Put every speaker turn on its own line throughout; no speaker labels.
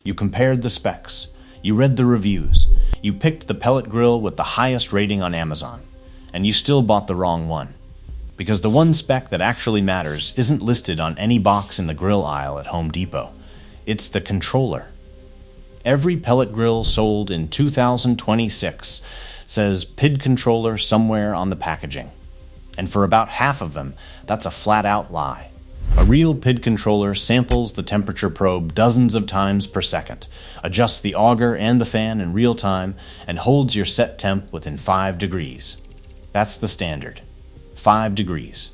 You compared the specs. You read the reviews. You picked the pellet grill with the highest rating on Amazon. And you still bought the wrong one. Because the one spec that actually matters isn't listed on any box in the grill aisle at Home Depot. It's the controller. Every pellet grill sold in 2026 says PID controller somewhere on the packaging. And for about half of them, that's a flat-out lie. A real PID controller samples the temperature probe dozens of times per second, adjusts the auger and the fan in real time, and holds your set temp within 5 degrees. That's the standard. 5 degrees.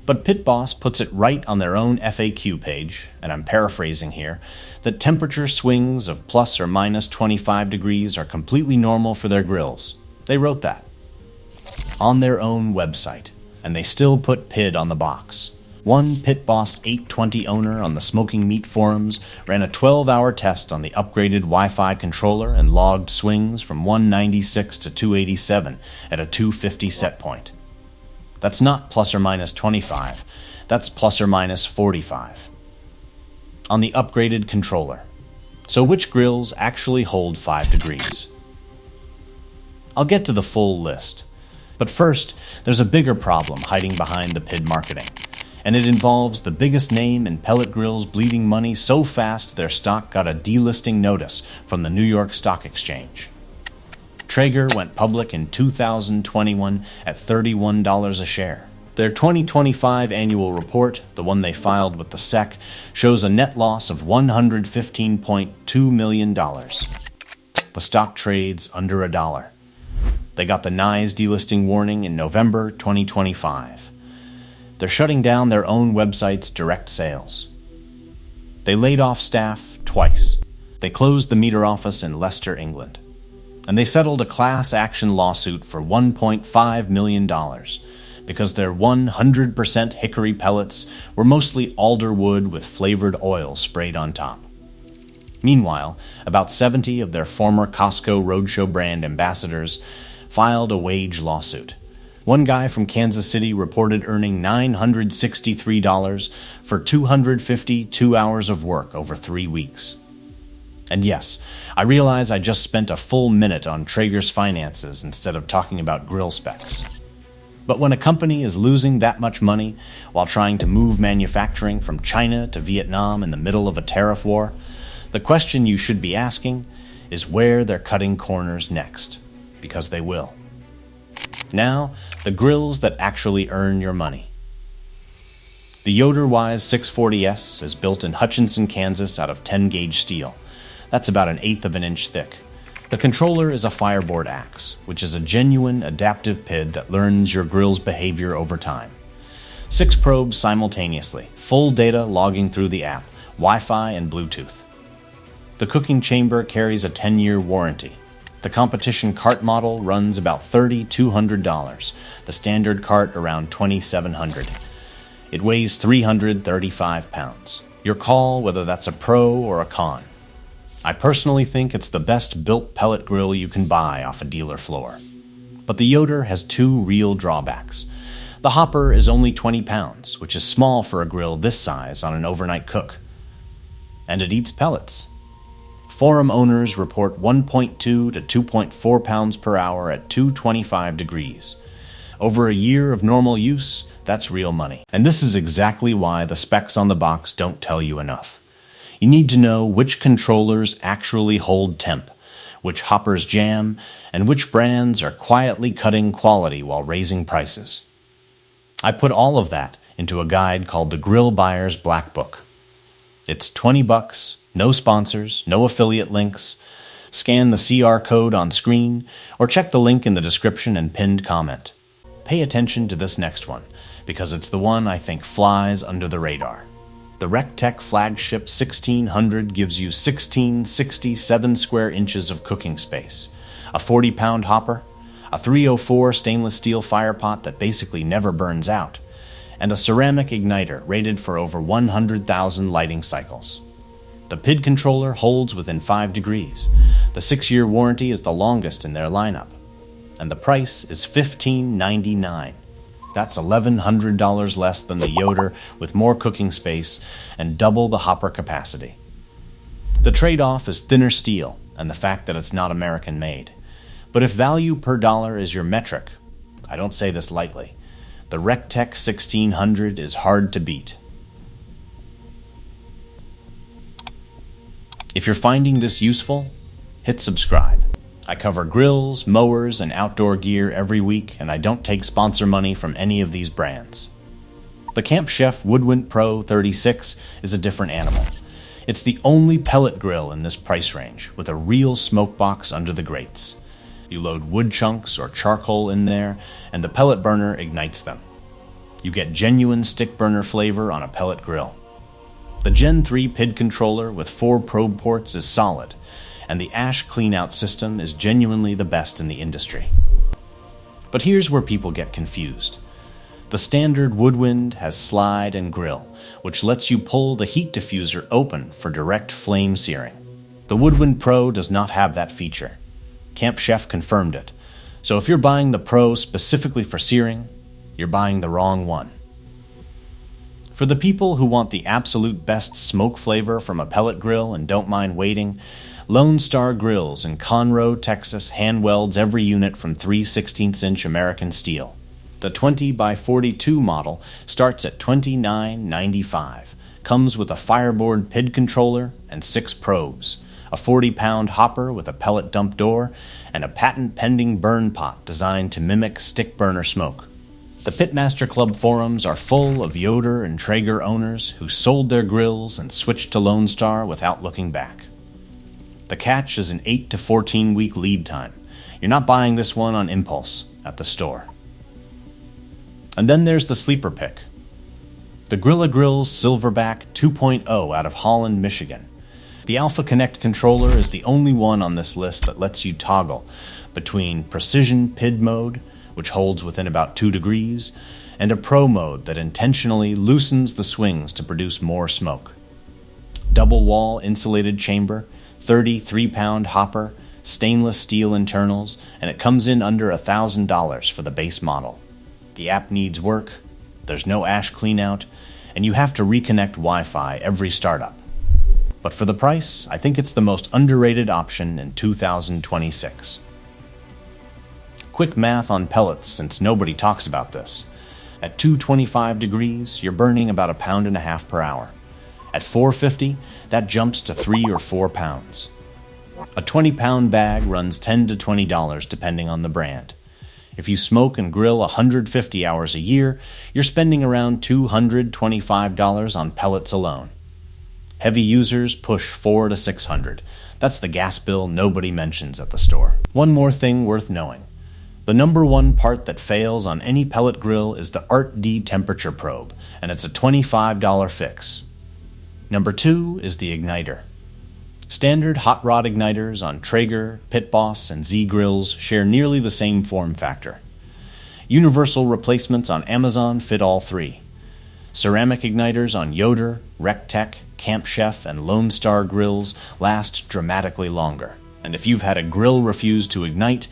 But Pit Boss puts it right on their own FAQ page, and I'm paraphrasing here, that temperature swings of plus or minus 25 degrees are completely normal for their grills. They wrote that on their own website, and they still put PID on the box. One Pit Boss 820 owner on the Smoking Meat forums ran a 12-hour test on the upgraded Wi-Fi controller and logged swings from 196 to 287 at a 250 set point. That's not plus or minus 25, that's plus or minus 45. On the upgraded controller. So which grills actually hold 5 degrees? I'll get to the full list. But first, there's a bigger problem hiding behind the PID marketing. And it involves the biggest name in pellet grills bleeding money so fast their stock got a delisting notice from the New York Stock Exchange. Traeger went public in 2021 at $31 a share. Their 2025 annual report, the one they filed with the SEC, shows a net loss of $115.2 million. The stock trades under $1. They got the NYSE delisting warning in November 2025. They're shutting down their own website's direct sales. They laid off staff twice. They closed the meter office in Leicester, England. And they settled a class action lawsuit for $1.5 million because their 100% hickory pellets were mostly alder wood with flavored oil sprayed on top. Meanwhile, about 70 of their former Costco Roadshow brand ambassadors filed a wage lawsuit. One guy from Kansas City reported earning $963 for 252 hours of work over 3 weeks. And yes, I realize I just spent a full minute on Traeger's finances instead of talking about grill specs. But when a company is losing that much money while trying to move manufacturing from China to Vietnam in the middle of a tariff war, the question you should be asking is where they're cutting corners next, because they will. Now, the grills that actually earn your money. The Yoder YS640S is built in Hutchinson, Kansas out of 10-gauge steel. That's about 1/8 of an inch thick. The controller is a FireBoard ACS, which is a genuine adaptive PID that learns your grill's behavior over time. 6 probes simultaneously, full data logging through the app, Wi-Fi and Bluetooth. The cooking chamber carries a 10-year warranty. The competition cart model runs about $3,200, the standard cart around $2,700. It weighs 335 pounds. Your call whether that's a pro or a con. I personally think it's the best built pellet grill you can buy off a dealer floor. But the Yoder has 2 real drawbacks. The hopper is only 20 pounds, which is small for a grill this size on an overnight cook. And it eats pellets. Forum owners report 1.2 to 2.4 pounds per hour at 225 degrees. Over a year of normal use, that's real money. And this is exactly why the specs on the box don't tell you enough. You need to know which controllers actually hold temp, which hoppers jam, and which brands are quietly cutting quality while raising prices. I put all of that into a guide called the Grill Buyer's Black Book. It's $20, no sponsors, no affiliate links. Scan the CR code on screen, or check the link in the description and pinned comment. Pay attention to this next one, because it's the one I think flies under the radar. The Recteq Flagship 1600 gives you 1667 square inches of cooking space, a 40-pound hopper, a 304 stainless steel firepot that basically never burns out, and a ceramic igniter rated for over 100,000 lighting cycles. The PID controller holds within 5 degrees. The 6-year warranty is the longest in their lineup. And the price is $1,599. That's $1,100 less than the Yoder with more cooking space and double the hopper capacity. The trade-off is thinner steel and the fact that it's not American-made. But if value per dollar is your metric, I don't say this lightly, the Recteq 1600 is hard to beat. If you're finding this useful, hit subscribe. I cover grills, mowers, and outdoor gear every week, and I don't take sponsor money from any of these brands. The Camp Chef Woodwind Pro 36 is a different animal. It's the only pellet grill in this price range, with a real smoke box under the grates. You load wood chunks or charcoal in there, and the pellet burner ignites them. You get genuine stick burner flavor on a pellet grill. The Gen 3 PID controller with 4 probe ports is solid, and the ash cleanout system is genuinely the best in the industry. But here's where people get confused. The standard Woodwind has slide and grill, which lets you pull the heat diffuser open for direct flame searing. The Woodwind Pro does not have that feature. Camp Chef confirmed it. So if you're buying the Pro specifically for searing, you're buying the wrong one. For the people who want the absolute best smoke flavor from a pellet grill and don't mind waiting, Star Grillz in Conroe, Texas hand welds every unit from 3/16" American steel. The 20x42 model starts at $29.95, comes with a FireBoard PID controller and 6 probes, a 40-pound hopper with a pellet dump door, and a patent-pending burn pot designed to mimic stick burner smoke. The Pitmaster Club forums are full of Yoder and Traeger owners who sold their grills and switched to Lone Star without looking back. The catch is an 8 to 14 week lead time. You're not buying this one on impulse at the store. And then there's the sleeper pick. The Grilla Grills Silverbac 2.0 out of Holland, Michigan. The Alpha Connect controller is the only one on this list that lets you toggle between precision PID mode, which holds within about 2 degrees, and a Pro mode that intentionally loosens the swings to produce more smoke. Double wall insulated chamber, 33-pound hopper, stainless steel internals, and it comes in under $1,000 for the base model. The app needs work, there's no ash cleanout, and you have to reconnect Wi-Fi every startup. But for the price, I think it's the most underrated option in 2026. Quick math on pellets, since nobody talks about this. At 225 degrees, you're burning about 1.5 pounds per hour. At 450, that jumps to 3 or 4 pounds. A 20-pound bag runs $10 to $20 depending on the brand. If you smoke and grill 150 hours a year, you're spending around $225 on pellets alone. Heavy users push $400 to $600. That's the gas bill nobody mentions at the store. One more thing worth knowing. The number one part that fails on any pellet grill is the ART-D temperature probe, and it's a $25 fix. Number 2 is the igniter. Standard hot rod igniters on Traeger, Pit Boss, and Z grills share nearly the same form factor. Universal replacements on Amazon fit all 3. Ceramic igniters on Yoder, Recteq, Camp Chef, and Lone Star grills last dramatically longer. And if you've had a grill refuse to ignite,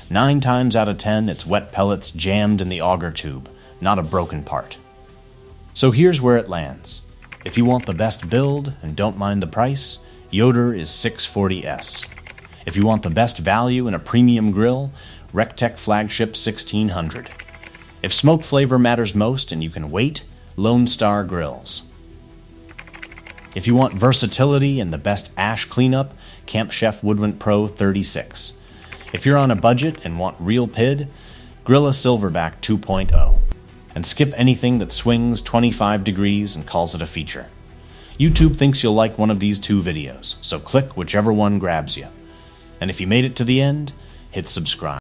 9 times out of 10 it's wet pellets jammed in the auger tube, not a broken part. So here's where it lands. If you want the best build and don't mind the price, Yoder YS640S. If you want the best value in a premium grill, Recteq Flagship 1600. If smoke flavor matters most and you can wait, Star Grillz. If you want versatility and the best ash cleanup, Camp Chef Woodwind Pro 36. If you're on a budget and want real PID, Grilla Silverbac 2.0. And skip anything that swings 25 degrees and calls it a feature. YouTube thinks you'll like one of these 2 videos, so click whichever one grabs you. And if you made it to the end, hit subscribe.